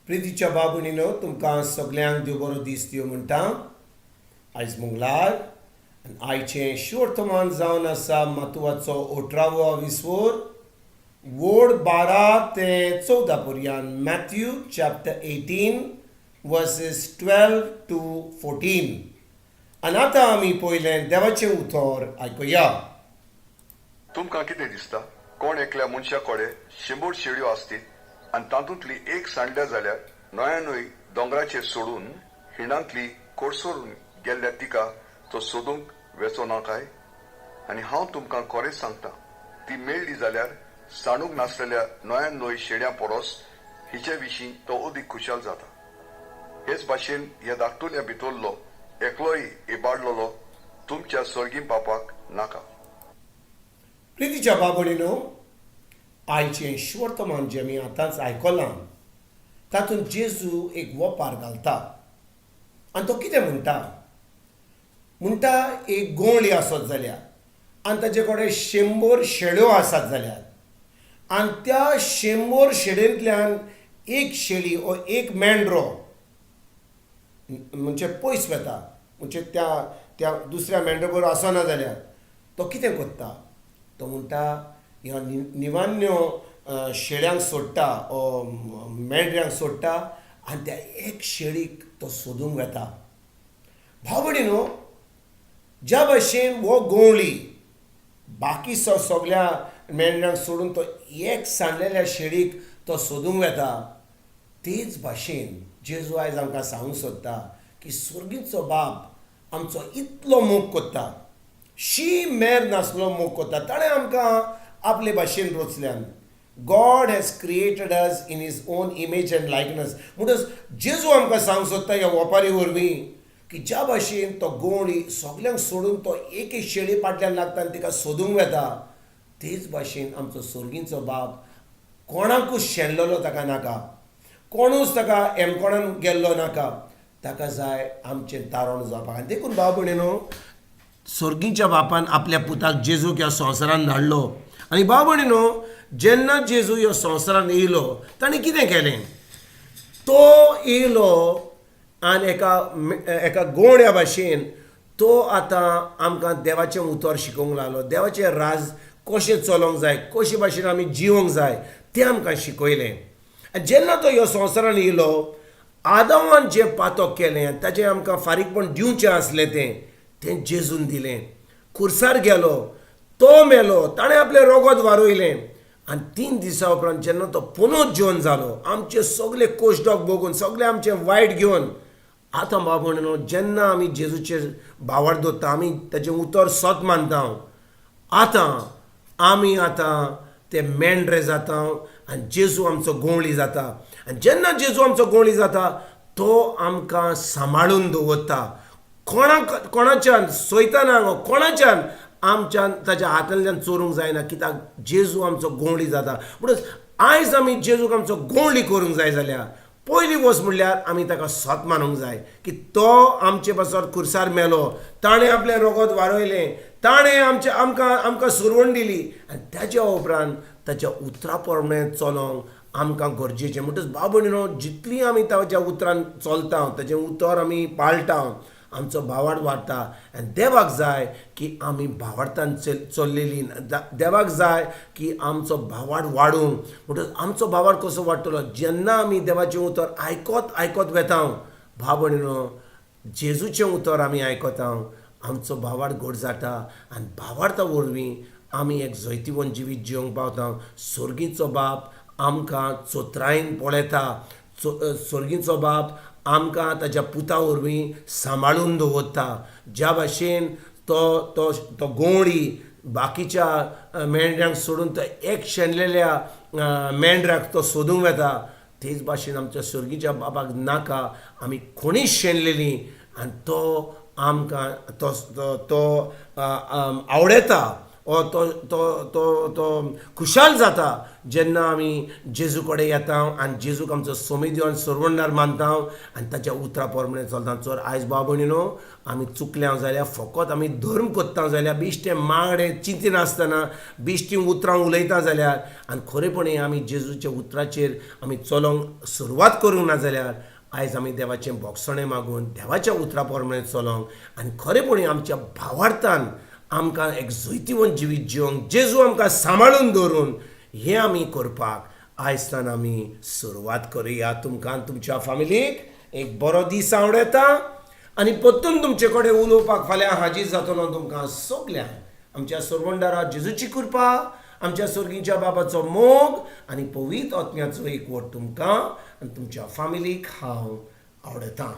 प्रितीच्या बाबुनीनो तुमकां सगल्यांक देव बरो दीस दिवं म्हणटा. आयज मंगळार आनी आयचें शिवर्तमान जावन आसा मातुवाचो 18वो विसवोर वोड 12 ते 14 पर्यंत. मॅथ्यू चॅप्टर 18 वर्सेस 12 to 14. आनी आतां आमी पयलें देवाचें उतर आयकुया. तुमकां कितें दिसता? कोण एकल्या मनशा कडेन 100 शेळयो आसतील आनी तातूंतली एक सांडल्या जाल्यार न्हय दोंगराचेर सोडून हिणांतली कोडसोरून गेल्ल्या तिका तो सोदूंक वेचो ना काय? आनी हांव तुमकां खरेंच सांगता, ती मेळ्ळी जाल्यार साणूक नासलेल्या न्हय शेळ्यां परस हिचे विशीं तो अदीक खुशाल जाता. हेच भाशेन ह्या धाकटुल्या भितरलो एकलोय इबाडलेलो तुमच्या सर्गीं बापाक नाका. प्रितीच्या बाबुनीनो, आयचें शिवर्तमान जें आमी आतांच आयकलां तातूंत जेजू एक वोपार घालता आनी तो कितें म्हणटा एक गोंवळी आसत जाल्यार आनी ताचे कडेन 100 शेळ्यो आसात जाल्यार आनी त्या 100 शेळयेंतल्यान एक शेळी ओ एक मेंढरो म्हणजे पयस वता, म्हणजे त्या दुसऱ्या मेंढरा बरोबर आसना जाल्यार तो कितें करता? तो म्हणटा ह्या निवान्यो शेळ्यांक सोडटा ओ मेंढऱ्यांक सोडटा आनी त्या एक शेळीक तो सोदूंक वेता. भाव भयणीनो, ज्या भाशेन हो गोंवळी बाकी सगळ्या मेंढऱ्यांक सोडून तो एक सांडलेल्या शेळीक तो सोदूंक वेता, तेच भाशेन जेजू आयज आमकां सांगूंक सोदता की स्वर्गीचो बाप आमचो इतलो मोग करता, मेर नासलो मोग करता. ताणें आमकां आपले भाशेन रचल्यान. God has created us in his own image and likeness. म्हणटच जेजू आमकां सांगूंक सोदता ह्या ओपारी वरवीं की ज्या भाशेन तो गोंवळी सगल्यांक सोडून तो एक शेळी फाटल्यान लागता आनी तिका सोदूंक वेता, तेच भाशेन आमचो स्वर्गीचो बाप कोणाकूच शेणलेलो ताका नाका, कोणूच ताका एमकोणान गेल्लो नाका. ताका जाय आमचें तारण जावपाक. आनी देखून भाव भयणीनो, स्वर्गीच्या बापान आपल्या पुताक जेजूक ह्या संवसारांत धाडलो. आनी भाव भयणीनो, जेन्ना जेजू ह्या संवसारांत येयलो ताणें कितें केलें? तो येयलो आनी एका गोंवड्या भाशेन तो आतां आमकां देवाचें उतर शिकोवंक लागलो. देवाचें राज कशें चलोवंक जाय, कशे भाशेन आमी जिवंक जाय तें आमकां शिकयलें. आनी जेन्ना तो ह्या संवसारांत येयलो, आदामान जें पातक केलें ताचें आमकां फारीकपण दिवचें आसलें तें जेजून दिलें. खुर्सार गेलो, तो मेलो, ताणें आपलें रगत वारोयलें आनी 3 दिसां उपरांत जेन्ना तो पुनरुज्जीवन जालो, आमचे सगळे कोश्टोक भोगून, सगळें आमचें वायट घेवन, आतां बाब म्हणून जेन्ना आमी जेजूचेर भावार्थ दवरता, आमी ताचें उतर सत मानता, आमी ते मेंढरे जाता आनी जेजू आमचो गोंवळी जाता. आनी जेन्ना जेजू आमचो गोंवळी जाता, तो आमकां सांबाळून दवरता. कोणाच्यान सोयताना कोणाच्यान आमच्यान ताच्या हातांतल्यान चोरूंक जायना, कित्याक जेजू आमचो गोंवळी जाता. म्हणटच आयज आमी जेजूक आमचो गोंवळी करूंक जाय जाल्यार पयली वस्त म्हणल्यार आमी ताका सत मानूंक जाय की तो आमचे बसर खुर्सार मेलो, ताणें आपलें रगत वारोयलें, ताणें आमकां सुरवण दिली आनी ताच्या उपरांत ताच्या उतरा प्रमाणें चलोवंक आमकां गरजेचें. म्हणटच भाव भयणीनो, जितली आमी ताच्या उतरान चलता, ताचें उतर आमी पाळटा, आमचो भावार्थ वाडटा. आनी देवाक जाय की आमी भावार्थान चल्लेली. देवाक जाय की आमचो भावार्थ वाडूंक. म्हणटच आमचो भावार्थ कसो वाडटलो? जेन्ना आमी देवाचें उतर आयकत वेता, भाव भयणीनो, जेजूचें उतर आमी आयकता, आमचो भावार्थ घट जाता आनी भावार्था वरवीं आमी एक जैतिवंत जिवीत जिवंक पावता. स्वर्गीचो बाप आमकां चोत्रायन पळयता. स्वर्गीचो बाप आमकां ताच्या पुता वरवीं सांबाळून दवरता. ज्या भाशेन तो गोंवळी बाकीच्या मेंढऱ्यांक सोडून तो एक शेणलेल्या मेंढऱ्याक तो सोदूंक वेता, तेच भाशेन आमच्या स्वर्गीच्या बापाक नाका आमी कोणीच शेणलेली आनी तो आमकां तो आवडटा ओ तो खुशाल जाता जेन्ना आमी जेजू कडेन येता आनी जेजूक आमचो सोमी दिवन सरवंडार मानता आनी ताच्या उतरा प्रमाणे चलता. चोर आयज भाव भयणीनो आमी चुकल्या जाल्यार फकत आमी धर्म कोत्ता जाल्यार बिश्टें मागडे चिंती नासतना बिश्टीं उतरां उलयता जाल्यार आनी खरेपणी आमी जेजूच्या उतराचेर आमी चलोंक सुरवात करूंक ना जाल्यार आयज आमी देवाचें बोगसणें मागून देवाच्या उतरा प्रमाणे चलोंक आनी खरेपणी आमच्या भावार्थान आमकां एक जैतिवंत जिवीत जिवंक जेजू आमकां सांबाळून दवरून हें आमी करपाक आयजसान आमी सुरवात करुया. तुमकां आनी तुमच्या फॅमिलीक एक बरो दीस आवडेता आनी परतून तुमचे कडेन उलोवपाक फाल्यां हाजीर जातलो तुमकां सगल्यांक आमच्या सरवंडारा जेजूची कृपा, आमच्या सर्गीच्या बाबाचो मोग आनी पवित्र आत्म्याचो एकवट तुमकां आनी तुमच्या फॅमिलीक हांव आवडटा.